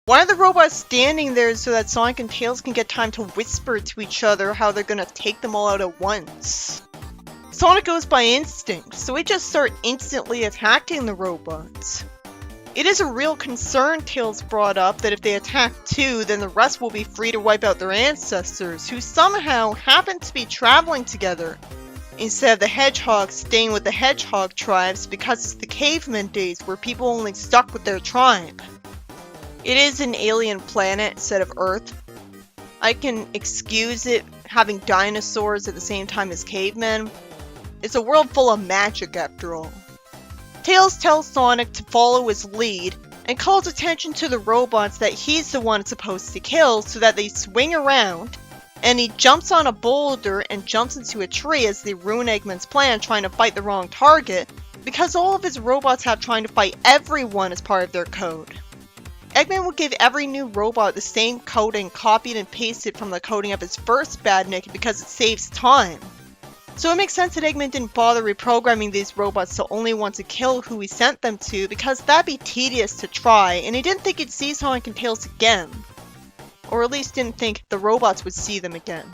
Why are the robots standing there so that Sonic and Tails can get time to whisper to each other how they're gonna take them all out at once? Sonic goes by instinct, so he just starts instantly attacking the robots. It is a real concern Tails brought up that if they attack too, then the rest will be free to wipe out their ancestors, who somehow happen to be traveling together, instead of the hedgehogs staying with the hedgehog tribes because it's the caveman days where people only stuck with their tribe. It is an alien planet instead of Earth. I can excuse it having dinosaurs at the same time as cavemen. It's a world full of magic after all. Tails tells Sonic to follow his lead and calls attention to the robots that he's the one supposed to kill so that they swing around, and he jumps on a boulder and jumps into a tree as they ruin Eggman's plan trying to fight the wrong target because all of his robots have trying to fight everyone as part of their code. Eggman would give every new robot the same coding copied and pasted from the coding of his first badnik because it saves time. So it makes sense that Eggman didn't bother reprogramming these robots to only want to kill who he sent them to because that'd be tedious to try, and he didn't think he'd see Sonic and Tails again. Or at least didn't think the robots would see them again.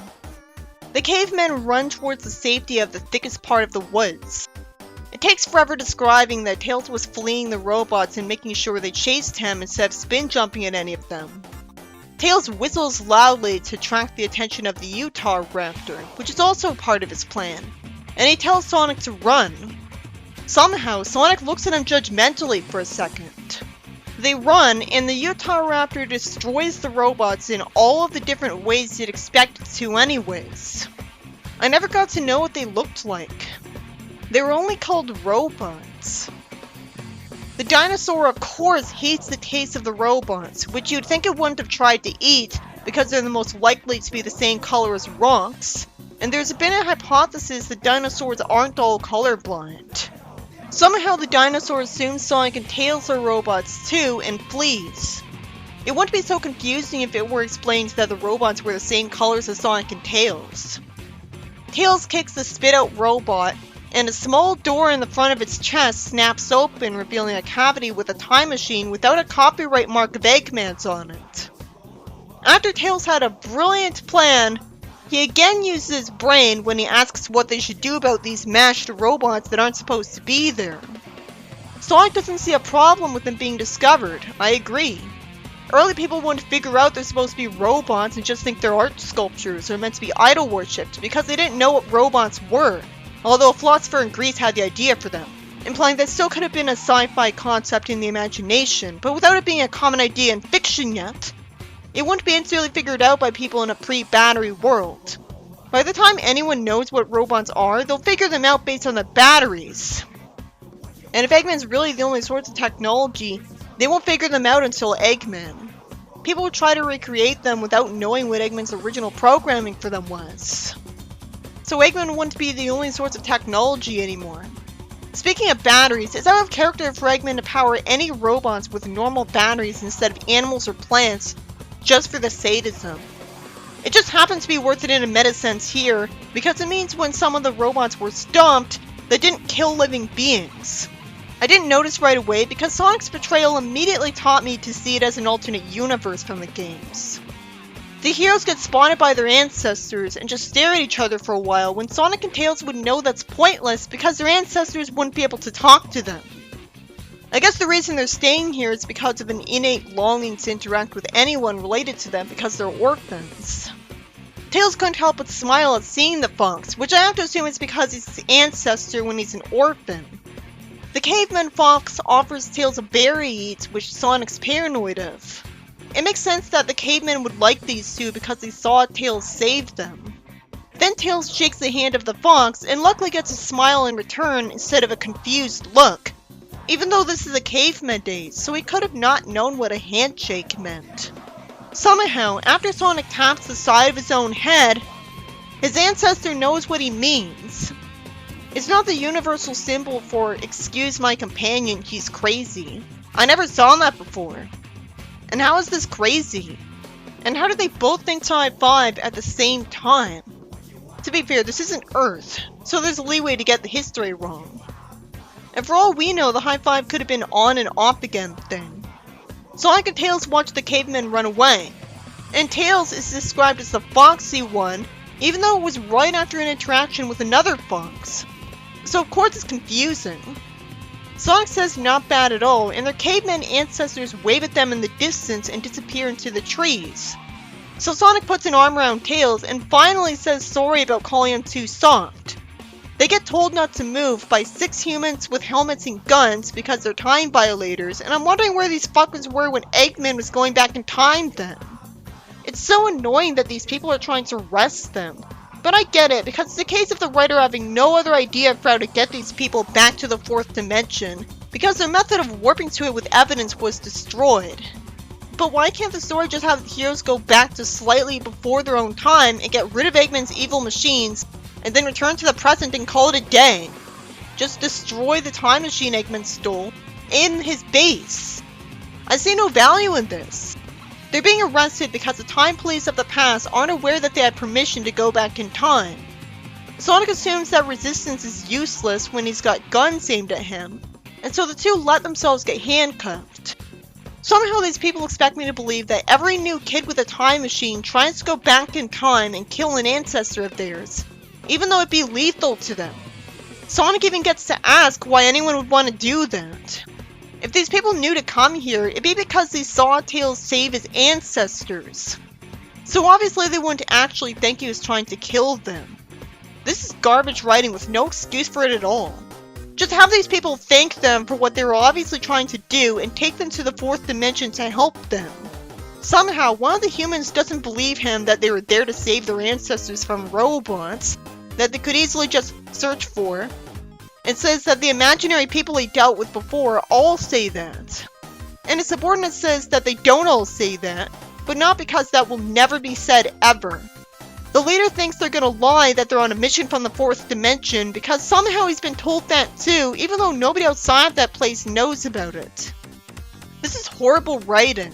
The cavemen run towards the safety of the thickest part of the woods. It takes forever describing that Tails was fleeing the robots and making sure they chased him instead of spin jumping at any of them. Tails whistles loudly to attract the attention of the Utah Raptor, which is also part of his plan, and he tells Sonic to run. Somehow, Sonic looks at him judgmentally for a second. They run, and the Utah Raptor destroys the robots in all of the different ways you'd expect it to anyways. I never got to know what they looked like. They were only called robots. The dinosaur, of course, hates the taste of the robots, which you'd think it wouldn't have tried to eat because they're the most likely to be the same color as rocks, and there's been a hypothesis that dinosaurs aren't all colorblind. Somehow the dinosaur assumes Sonic and Tails are robots too and flees. It wouldn't be so confusing if it were explained that the robots were the same colors as Sonic and Tails. Tails kicks the spit-out robot, and a small door in the front of its chest snaps open, revealing a cavity with a time machine without a copyright mark of Eggman's on it. After Tails had a brilliant plan, he again uses his brain when he asks what they should do about these mashed robots that aren't supposed to be there. Sonic doesn't see a problem with them being discovered, I agree. Early people wouldn't figure out they're supposed to be robots and just think they're art sculptures or meant to be idol worshipped because they didn't know what robots were. Although a philosopher in Greece had the idea for them, implying that still could have been a sci-fi concept in the imagination, but without it being a common idea in fiction yet, it wouldn't be instantly figured out by people in a pre-battery world. By the time anyone knows what robots are, they'll figure them out based on the batteries. And if Eggman's really the only source of technology, they won't figure them out until Eggman. People will try to recreate them without knowing what Eggman's original programming for them was. So Eggman wouldn't be the only source of technology anymore. Speaking of batteries, it's out of character for Eggman to power any robots with normal batteries instead of animals or plants, just for the sadism. It just happens to be worth it in a meta sense here, because it means when some of the robots were stomped, they didn't kill living beings. I didn't notice right away because Sonic's betrayal immediately taught me to see it as an alternate universe from the games. The heroes get spotted by their ancestors and just stare at each other for a while when Sonic and Tails would know that's pointless because their ancestors wouldn't be able to talk to them. I guess the reason they're staying here is because of an innate longing to interact with anyone related to them because they're orphans. Tails couldn't help but smile at seeing the fox, which I have to assume is because he's his ancestor when he's an orphan. The caveman fox offers Tails a berry he eats, which Sonic's paranoid of. It makes sense that the cavemen would like these two because they saw Tails save them. Then Tails shakes the hand of the fox and luckily gets a smile in return instead of a confused look, even though this is a caveman days, so he could have not known what a handshake meant. Somehow, after Sonic taps the side of his own head, his ancestor knows what he means. It's not the universal symbol for "excuse my companion, he's crazy." I never saw that before. And how is this crazy? And how did they both think to high five at the same time? To be fair, this isn't Earth, so there's leeway to get the history wrong. And for all we know, the high five could have been on and off again thing. Sonic and Tails watch the cavemen run away, and Tails is described as the foxy one, even though it was right after an interaction with another fox. So of course it's confusing. Sonic says not bad at all, and their caveman ancestors wave at them in the distance and disappear into the trees. So Sonic puts an arm around Tails and finally says sorry about calling him too soft. They get told not to move by 6 humans with helmets and guns because they're time violators, and I'm wondering where these fuckers were when Eggman was going back in time then. It's so annoying that these people are trying to arrest them. But I get it, because it's a case of the writer having no other idea for how to get these people back to the 4th dimension, because their method of warping to it with evidence was destroyed. But why can't the story just have the heroes go back to slightly before their own time and get rid of Eggman's evil machines, and then return to the present and call it a day? Just destroy the time machine Eggman stole in his base. I see no value in this. They're being arrested because the time police of the past aren't aware that they had permission to go back in time. Sonic assumes that resistance is useless when he's got guns aimed at him, and so the two let themselves get handcuffed. Somehow these people expect me to believe that every new kid with a time machine tries to go back in time and kill an ancestor of theirs, even though it'd be lethal to them. Sonic even gets to ask why anyone would want to do that. If these people knew to come here, it'd be because they saw Tails save his ancestors. So obviously they wouldn't actually think he was trying to kill them. This is garbage writing with no excuse for it at all. Just have these people thank them for what they were obviously trying to do and take them to the 4th dimension to help them. Somehow, one of the humans doesn't believe him that they were there to save their ancestors from robots that they could easily just search for. It says that the imaginary people he dealt with before all say that. And his subordinate says that they don't all say that, but not because that will never be said ever. The leader thinks they're gonna lie that they're on a mission from the 4th dimension because somehow he's been told that too, even though nobody outside that place knows about it. This is horrible writing.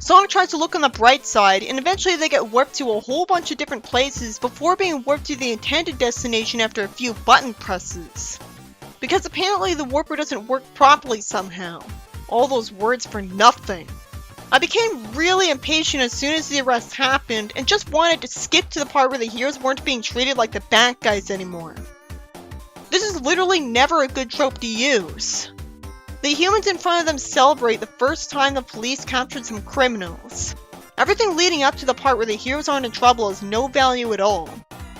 Sonic tries to look on the bright side, and eventually they get warped to a whole bunch of different places before being warped to the intended destination after a few button presses. Because apparently the warper doesn't work properly somehow. All those words for nothing. I became really impatient as soon as the arrest happened, and just wanted to skip to the part where the heroes weren't being treated like the bad guys anymore. This is literally never a good trope to use. The humans in front of them celebrate the first time the police captured some criminals. Everything leading up to the part where the heroes aren't in trouble has no value at all.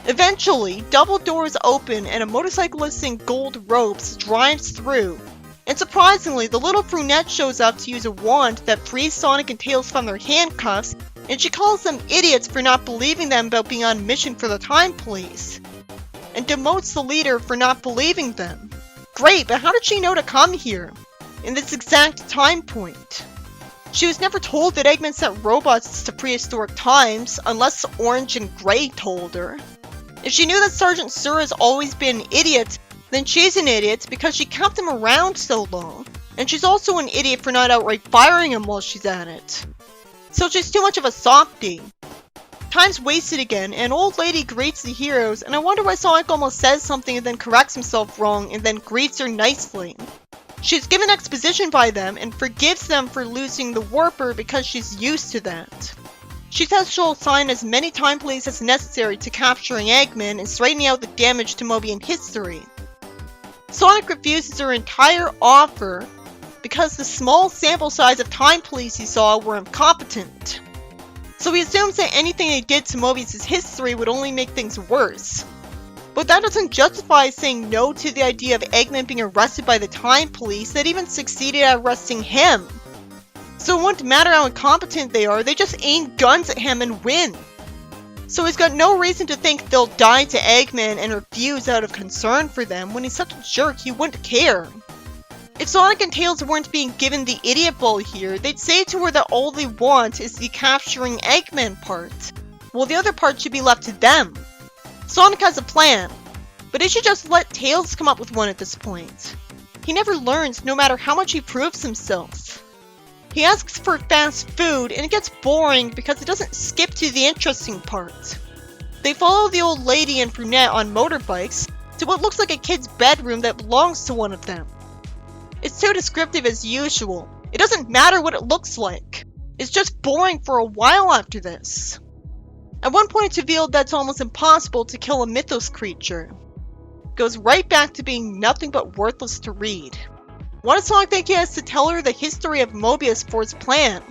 Eventually, double doors open and a motorcyclist in gold ropes drives through. And surprisingly, the little brunette shows up to use a wand that frees Sonic and Tails from their handcuffs, and she calls them idiots for not believing them about being on mission for the time police. And demotes the leader for not believing them. Great, but how did she know to come here? In this exact time point. She was never told that Eggman sent robots to prehistoric times, unless Orange and Gray told her. If she knew that Sergeant Sur has always been an idiot, then she's an idiot because she kept him around so long. And she's also an idiot for not outright firing him while she's at it. So she's too much of a softie. Time's wasted again, and an old lady greets the heroes, and I wonder why Sonic almost says something and then corrects himself wrong and then greets her nicely. She's given exposition by them and forgives them for losing the warper because she's used to that. She says she'll assign as many time police as necessary to capturing Eggman and straightening out the damage to Mobian history. Sonic refuses her entire offer because the small sample size of time police he saw were incompetent. So he assumes that anything they did to Mobius' history would only make things worse. But that doesn't justify saying no to the idea of Eggman being arrested by the time police that even succeeded at arresting him. So it wouldn't matter how incompetent they are, they just aim guns at him and win. So he's got no reason to think they'll die to Eggman and refuse out of concern for them. When he's such a jerk, he wouldn't care. If Sonic and Tails weren't being given the idiot ball here, they'd say to her that all they want is the capturing Eggman part, while the other part should be left to them. Sonic has a plan, but he should just let Tails come up with one at this point. He never learns no matter how much he proves himself. He asks for fast food, and it gets boring because it doesn't skip to the interesting part. They follow the old lady and brunette on motorbikes to what looks like a kid's bedroom that belongs to one of them. It's too descriptive as usual, It doesn't matter what it looks like. It's just boring for a while after this. At one point it's revealed that it's almost impossible to kill a mythos creature. It goes right back to being nothing but worthless to read. Why does Sonic think he has to tell her the history of Mobius for his plan?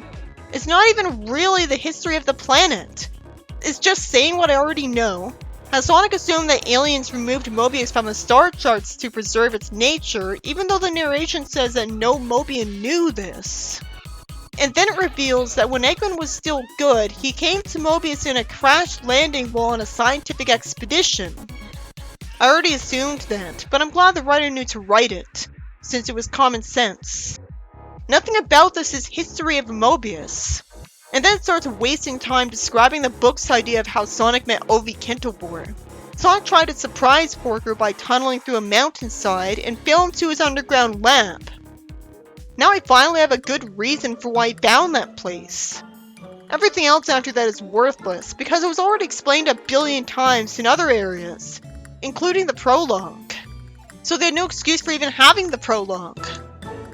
It's not even really the history of the planet. It's just saying what I already know. Has Sonic assumed that aliens removed Mobius from the star charts to preserve its nature, even though the narration says that no Mobian knew this? And then it reveals that when Eggman was still good, he came to Mobius in a crash landing while on a scientific expedition. I already assumed that, but I'm glad the writer knew to write it, since it was common sense. Nothing about this is history of Mobius. And then it starts wasting time describing the book's idea of how Sonic met Ovi Kentobor. Sonic tried to surprise Porker by tunneling through a mountainside and fell into his underground lab. Now I finally have a good reason for why he found that place. Everything else after that is worthless, because it was already explained a billion times in other areas, including the prologue. So they had no excuse for even having the prologue.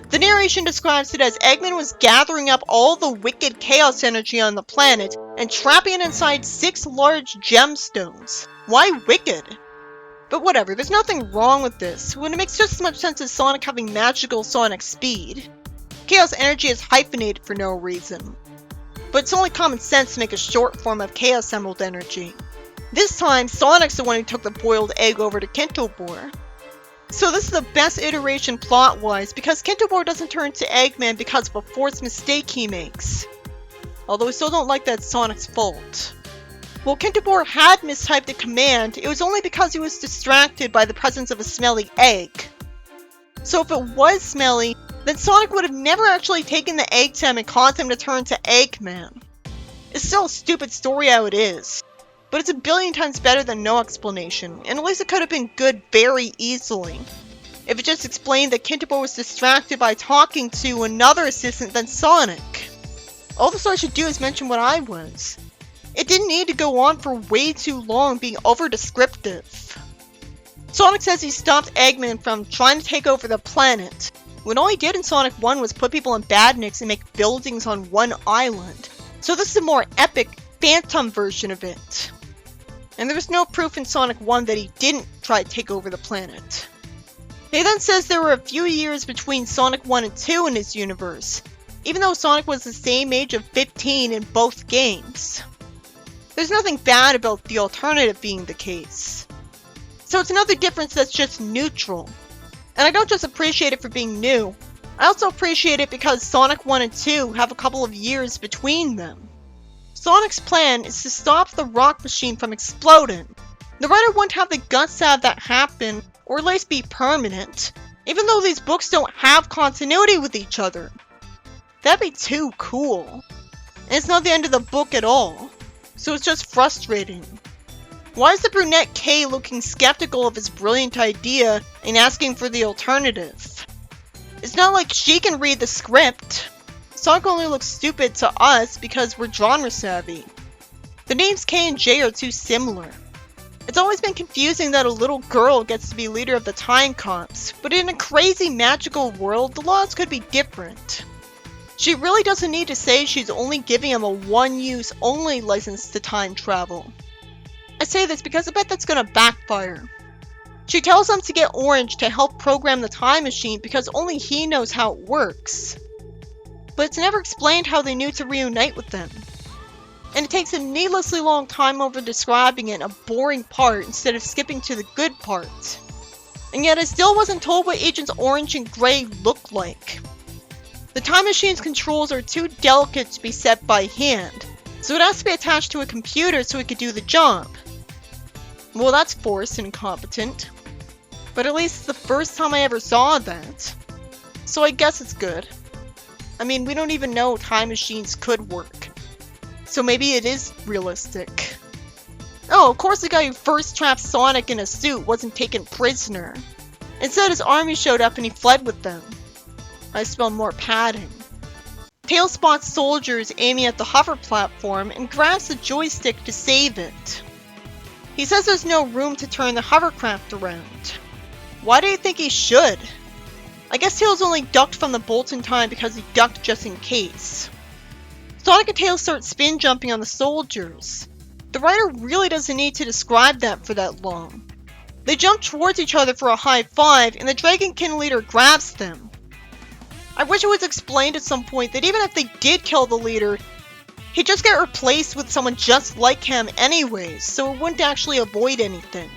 The narration describes it as Eggman was gathering up all the wicked chaos energy on the planet and trapping it inside 6 large gemstones. Why wicked? But whatever, there's nothing wrong with this, when it makes just as much sense as Sonic having magical Sonic speed. Chaos energy is hyphenated for no reason. But it's only common sense to make a short form of Chaos Emerald energy. This time, Sonic's the one who took the boiled egg over to Kentobor. So this is the best iteration plot-wise, because Kentobor doesn't turn to Eggman because of a forced mistake he makes. Although I still don't like that it's Sonic's fault. While Kentobor had mistyped a command, it was only because he was distracted by the presence of a smelly egg. So if it was smelly, then Sonic would have never actually taken the egg to him and caused him to turn to Eggman. It's still a stupid story how it is. But it's a billion times better than no explanation, and at least it could have been good very easily. If it just explained that Kentobor was distracted by talking to another assistant than Sonic. All the story should do is mention what I was. It didn't need to go on for way too long being over-descriptive. Sonic says he stopped Eggman from trying to take over the planet, when all he did in Sonic 1 was put people in badniks and make buildings on one island. So this is a more epic, phantom version of it. And there was no proof in Sonic 1 that he didn't try to take over the planet. He then says there were a few years between Sonic 1 and 2 in his universe, even though Sonic was the same age of 15 in both games. There's nothing bad about the alternative being the case. So it's another difference that's just neutral. And I don't just appreciate it for being new, I also appreciate it because Sonic 1 and 2 have a couple of years between them. Sonic's plan is to stop the rock machine from exploding. The writer wouldn't have the guts to have that happen, or at least be permanent, even though these books don't have continuity with each other. That'd be too cool. And it's not the end of the book at all, so it's just frustrating. Why is the brunette Kay looking skeptical of his brilliant idea and asking for the alternative? It's not like she can read the script. Sonic only looks stupid to us because we're genre savvy. The names K and J are too similar. It's always been confusing that a little girl gets to be leader of the Time Cops, but in a crazy magical world, the laws could be different. She really doesn't need to say she's only giving him a one-use only license to time travel. I say this because I bet that's gonna backfire. She tells him to get Orange to help program the time machine because only he knows how it works. But it's never explained how they knew to reunite with them. And it takes a needlessly long time over describing it in a boring part instead of skipping to the good part. And yet I still wasn't told what Agents Orange and Gray look like. The time machine's controls are too delicate to be set by hand, so it has to be attached to a computer so it could do the job. Well, that's forced and incompetent. But at least it's the first time I ever saw that. So I guess it's good. I mean, we don't even know time machines could work. So maybe it is realistic. Oh, of course the guy who first trapped Sonic in a suit wasn't taken prisoner. Instead his army showed up and he fled with them. I smell more padding. Tails spots soldiers aiming at the hover platform and grabs the joystick to save it. He says there's no room to turn the hovercraft around. Why do you think he should? I guess Tails only ducked from the bolts in time because he ducked just in case. Sonic and Tails start spin jumping on the soldiers. The writer really doesn't need to describe that for that long. They jump towards each other for a high five, and the Dragonkin leader grabs them. I wish it was explained at some point that even if they did kill the leader, he'd just get replaced with someone just like him anyways, so it wouldn't actually avoid anything.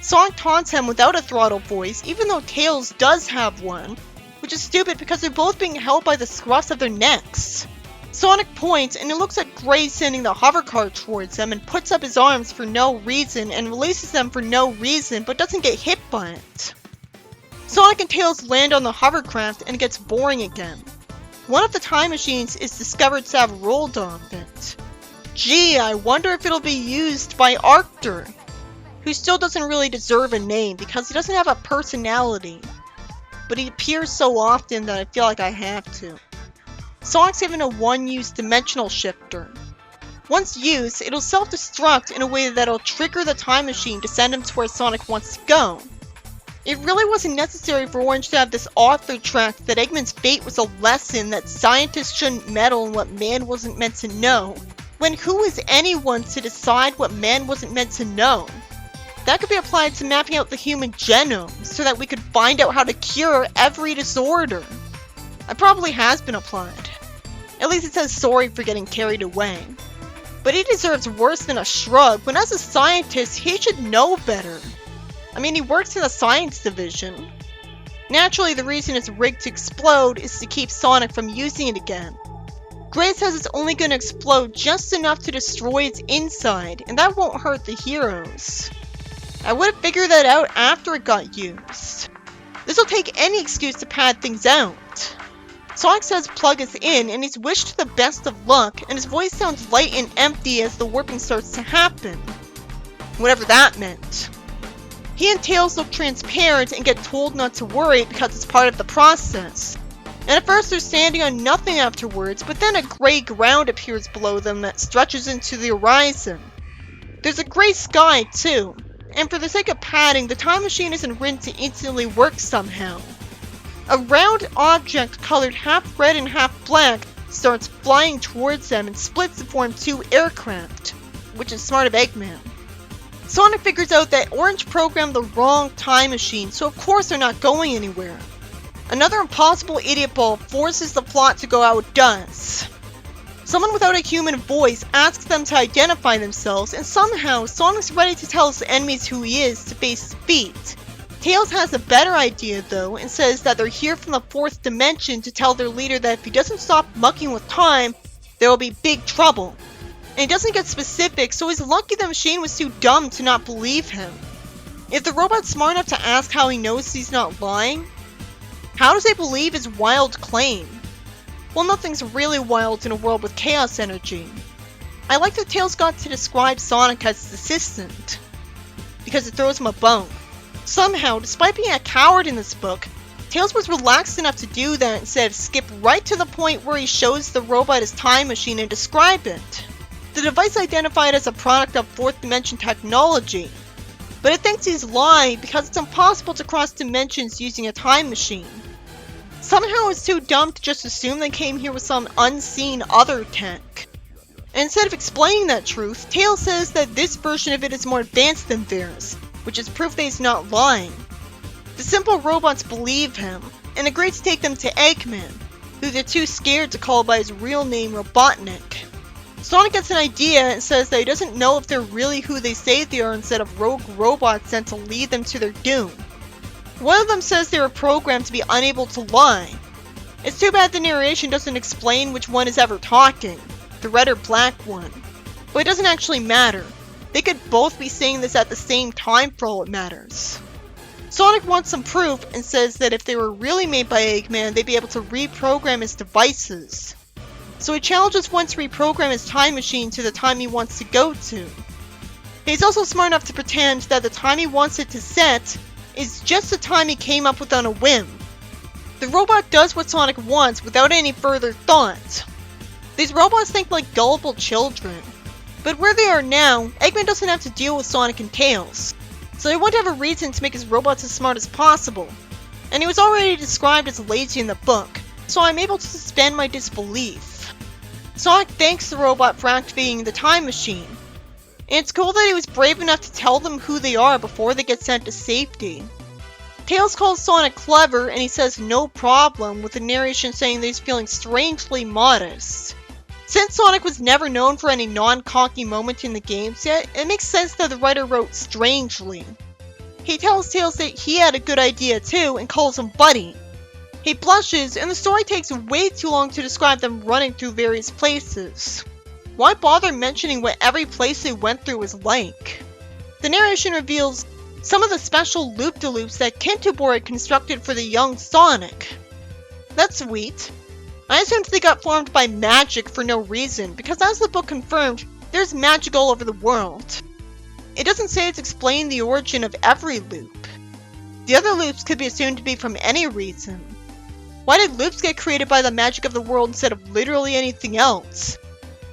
Sonic taunts him without a throttle voice, even though Tails does have one, which is stupid because they're both being held by the scruffs of their necks. Sonic points, and it looks like Gray's sending the hover car towards them and puts up his arms for no reason and releases them for no reason but doesn't get hit by it. Sonic and Tails land on the hovercraft and it gets boring again. One of the time machines is discovered to have rolled on it. Gee, I wonder if it'll be used by Arctur, who still doesn't really deserve a name because he doesn't have a personality, but he appears so often that I feel like I have to. Sonic's given a one-use dimensional shifter. Once used, it'll self-destruct in a way that'll trigger the time machine to send him to where Sonic wants to go. It really wasn't necessary for Orange to have this author track that Eggman's fate was a lesson that scientists shouldn't meddle in what man wasn't meant to know, when who is anyone to decide what man wasn't meant to know? That could be applied to mapping out the human genome, so that we could find out how to cure every disorder. It probably has been applied. At least it says sorry for getting carried away. But he deserves worse than a shrug, when as a scientist, he should know better. I mean, he works in the science division. Naturally, the reason it's rigged to explode is to keep Sonic from using it again. Gray says it's only going to explode just enough to destroy its inside, and that won't hurt the heroes. I would have figured that out after it got used. This will take any excuse to pad things out. Sonic says plug is in, and he's wished the best of luck, and his voice sounds light and empty as the warping starts to happen. Whatever that meant. He and Tails look transparent and get told not to worry because it's part of the process. And at first they're standing on nothing afterwards, but then a gray ground appears below them that stretches into the horizon. There's a gray sky too, and for the sake of padding, the time machine isn't written to instantly work somehow. A round object colored half red and half black starts flying towards them and splits to form two aircraft, which is smart of Eggman. Sonic figures out that Orange programmed the wrong time machine, so of course they're not going anywhere. Another impossible idiot ball forces the plot to go how it does. Someone without a human voice asks them to identify themselves, and somehow Sonic's ready to tell his enemies who he is to face defeat. Tails has a better idea though, and says that they're here from the 4th dimension to tell their leader that if he doesn't stop mucking with time, there will be big trouble. And he doesn't get specific, so he's lucky the machine was too dumb to not believe him. If the robot's smart enough to ask how he knows he's not lying, how does he believe his wild claim? Well, nothing's really wild in a world with chaos energy. I like that Tails got to describe Sonic as his assistant, because it throws him a bone. Somehow, despite being a coward in this book, Tails was relaxed enough to do that instead of skip right to the point where he shows the robot his time machine and describe it. The device identified as a product of 4th dimension technology, but it thinks he's lying because it's impossible to cross dimensions using a time machine. Somehow it's too dumb to just assume they came here with some unseen other tech. And instead of explaining that truth, Tails says that this version of it is more advanced than theirs, which is proof that he's not lying. The simple robots believe him, and agree to take them to Eggman, who they're too scared to call by his real name Robotnik. Sonic gets an idea and says that he doesn't know if they're really who they say they are instead of rogue robots sent to lead them to their doom. One of them says they were programmed to be unable to lie. It's too bad the narration doesn't explain which one is ever talking, the red or black one. But it doesn't actually matter. They could both be saying this at the same time for all it matters. Sonic wants some proof and says that if they were really made by Eggman, they'd be able to reprogram his devices. So he challenges one to reprogram his time machine to the time he wants to go to. He's also smart enough to pretend that the time he wants it to set is just the time he came up with on a whim. The robot does what Sonic wants without any further thought. These robots think like gullible children. But where they are now, Eggman doesn't have to deal with Sonic and Tails, so he won't have a reason to make his robots as smart as possible. and he was already described as lazy in the book, so I'm able to suspend my disbelief. Sonic thanks the robot for activating the time machine, and it's cool that he was brave enough to tell them who they are before they get sent to safety. Tails calls Sonic clever, and he says no problem, with the narration saying that he's feeling strangely modest. Since Sonic was never known for any non-cocky moment in the games yet, it makes sense that the writer wrote strangely. He tells Tails that he had a good idea too, and calls him Buddy. He blushes, and the story takes way too long to describe them running through various places. Why bother mentioning what every place they went through was like? The narration reveals some of the special loop-de-loops that Kintobor had constructed for the young Sonic. That's sweet. I assumed they got formed by magic for no reason, because as the book confirmed, there's magic all over the world. It doesn't say it's explained the origin of every loop. The other loops could be assumed to be from any reason. Why did loops get created by the magic of the world instead of literally anything else?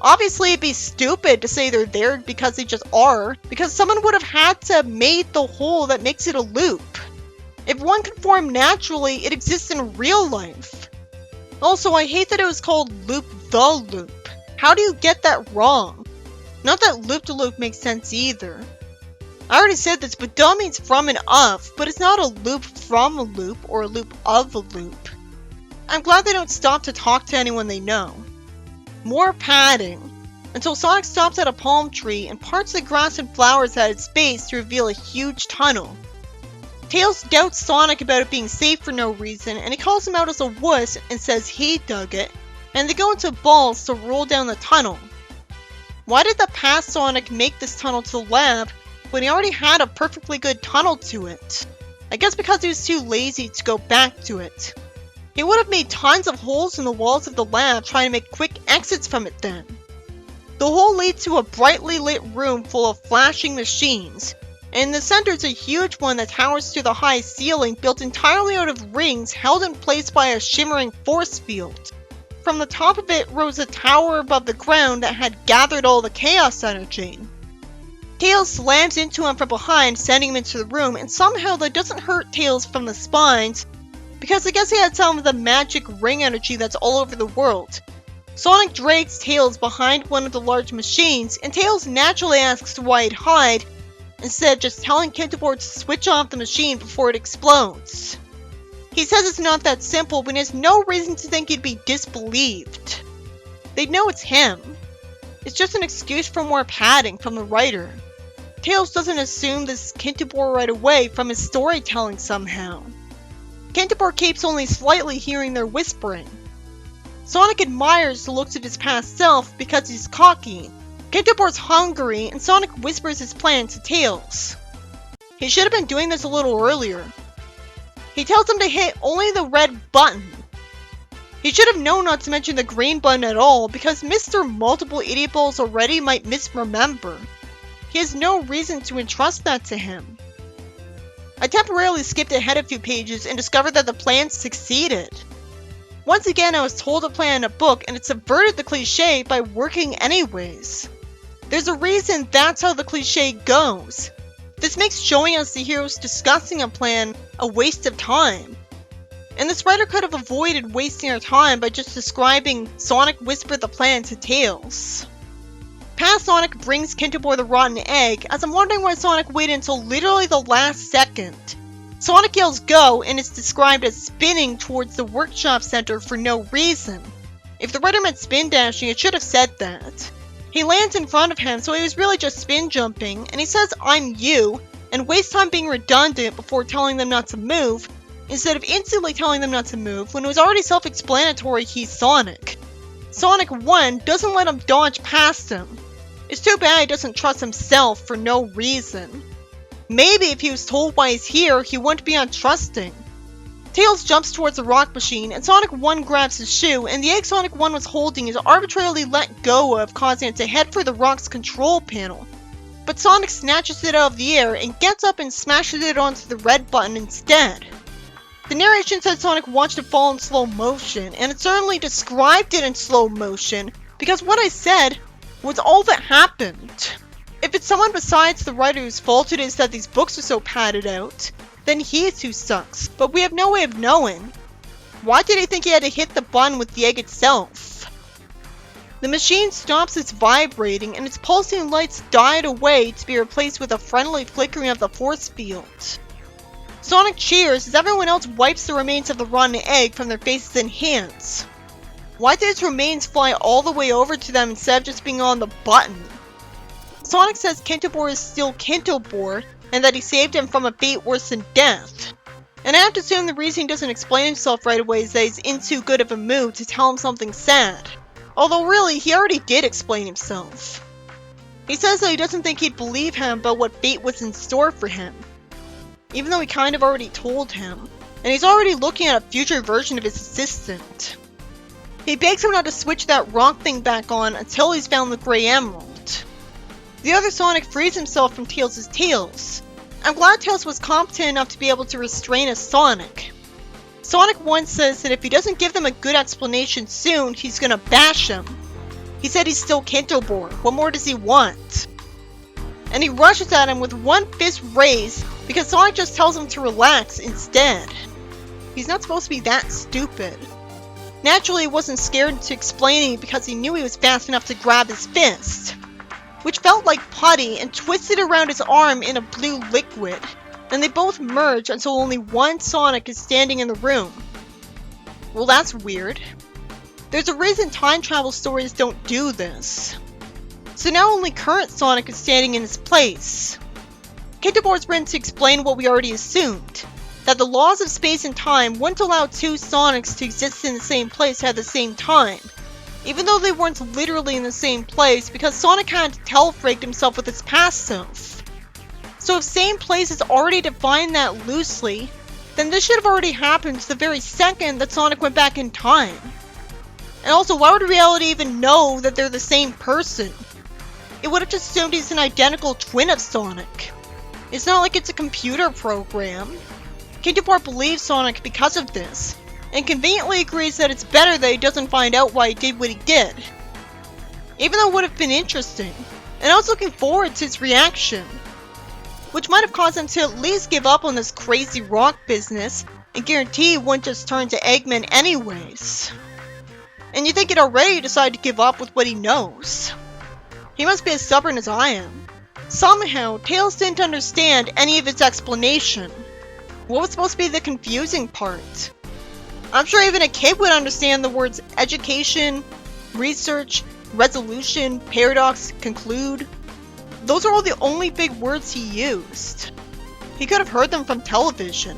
Obviously it'd be stupid to say they're there because they just are, because someone would have had to have made the hole that makes it a loop. If one can form naturally, it exists in real life. Also, I hate that it was called Loop the Loop. How do you get that wrong? Not that loop-de-loop makes sense either. I already said this, but duh means from and of, but it's not a loop from a loop or a loop of a loop. I'm glad they don't stop to talk to anyone they know. More padding, until Sonic stops at a palm tree and parts the grass and flowers at its base to reveal a huge tunnel. Tails doubts Sonic about it being safe for no reason, and he calls him out as a wuss and says he dug it, and they go into balls to roll down the tunnel. Why did the past Sonic make this tunnel to the lab when he already had a perfectly good tunnel to it? I guess because he was too lazy to go back to it. He would have made tons of holes in the walls of the lab trying to make quick exits from it then. The hole leads to a brightly lit room full of flashing machines, and in the center is a huge one that towers to the high ceiling built entirely out of rings held in place by a shimmering force field. From the top of it rose a tower above the ground that had gathered all the chaos energy. Tails slams into him from behind, sending him into the room, and somehow that doesn't hurt Tails from the spines, because I guess he had some of the magic ring energy that's all over the world. Sonic drags Tails behind one of the large machines, and Tails naturally asks why he'd hide, instead of just telling Kintobor to switch off the machine before it explodes. He says it's not that simple, but he has no reason to think he'd be disbelieved. They'd know it's him. It's just an excuse for more padding from the writer. Tails doesn't assume this is Kintobor right away from his storytelling somehow. Kintobor keeps only slightly hearing their whispering. Sonic admires the looks of his past self because he's cocky. Kintobor's hungry, and Sonic whispers his plan to Tails. He should have been doing this a little earlier. He tells him to hit only the red button. He should have known not to mention the green button at all, because Mr. Multiple Idiot Balls already might misremember. He has no reason to entrust that to him. I temporarily skipped ahead a few pages and discovered that the plan succeeded. Once again, I was told a plan in a book, and it subverted the cliche by working anyways. There's a reason that's how the cliche goes. This makes showing us the heroes discussing a plan a waste of time. And this writer could have avoided wasting our time by just describing Sonic whispered the plan to Tails. Past Sonic brings Kintobor the rotten egg, as I'm wondering why Sonic waited until literally the last second. Sonic yells go, and it's described as spinning towards the workshop center for no reason. If the writer meant spin dashing, it should have said that. He lands in front of him, so he was really just spin jumping, and he says I'm you, and wastes time being redundant before telling them not to move, instead of instantly telling them not to move when it was already self-explanatory he's Sonic. Sonic 1 doesn't let him dodge past him. It's too bad he doesn't trust himself for no reason. Maybe if he was told why he's here, he wouldn't be untrusting. Tails jumps towards the rock machine, and Sonic 1 grabs his shoe, and the egg Sonic 1 was holding is arbitrarily let go of, causing it to head for the rock's control panel. But Sonic snatches it out of the air and gets up and smashes it onto the red button instead. The narration said Sonic watched it fall in slow motion, and it certainly described it in slow motion, because what I said was all that happened. If it's someone besides the writer whose fault it is that these books are so padded out, then he's who sucks, but we have no way of knowing. Why did he think he had to hit the button with the egg itself? The machine stops its vibrating and its pulsing lights died away to be replaced with a friendly flickering of the force field. Sonic cheers as everyone else wipes the remains of the rotten egg from their faces and hands. Why did its remains fly all the way over to them instead of just being on the button? Sonic says Kintobor is still Kintobor, and that he saved him from a fate worse than death. And I have to assume the reason he doesn't explain himself right away is that he's in too good of a mood to tell him something sad. Although really, he already did explain himself. He says that he doesn't think he'd believe him about what fate was in store for him, even though he kind of already told him, and he's already looking at a future version of his assistant. He begs him not to switch that rock thing back on until he's found the Grey Emerald. The other Sonic frees himself from Tails' tails. I'm glad Tails was competent enough to be able to restrain a Sonic. Sonic once says that if he doesn't give them a good explanation soon, he's gonna bash him. He said he's still Kintobor. What more does he want? And he rushes at him with one fist raised because Sonic just tells him to relax instead. He's not supposed to be that stupid. Naturally, he wasn't scared to explaining because he knew he was fast enough to grab his fist, which felt like putty and twisted around his arm in a blue liquid, and they both merge until only one Sonic is standing in the room. Well, that's weird. There's a reason time travel stories don't do this. So now only current Sonic is standing in his place. Kintobor's written to explain what we already assumed, that the laws of space and time wouldn't allow two Sonics to exist in the same place at the same time, even though they weren't literally in the same place because Sonic had to telefrag himself with his past self. So if same place is already defined that loosely, then this should have already happened the very second that Sonic went back in time. And also, why would reality even know that they're the same person? It would have just assumed he's an identical twin of Sonic. It's not like it's a computer program. Kintobor believes Sonic because of this, and conveniently agrees that it's better that he doesn't find out why he did what he did. Even though it would have been interesting, and I was looking forward to his reaction, which might have caused him to at least give up on this crazy rock business, and guarantee he wouldn't just turn to Eggman anyways. And you think he'd already decided to give up with what he knows. He must be as stubborn as I am. Somehow, Tails didn't understand any of its explanation. What was supposed to be the confusing part? I'm sure even a kid would understand the words education, research, resolution, paradox, conclude. Those are all the only big words he used. He could have heard them from television.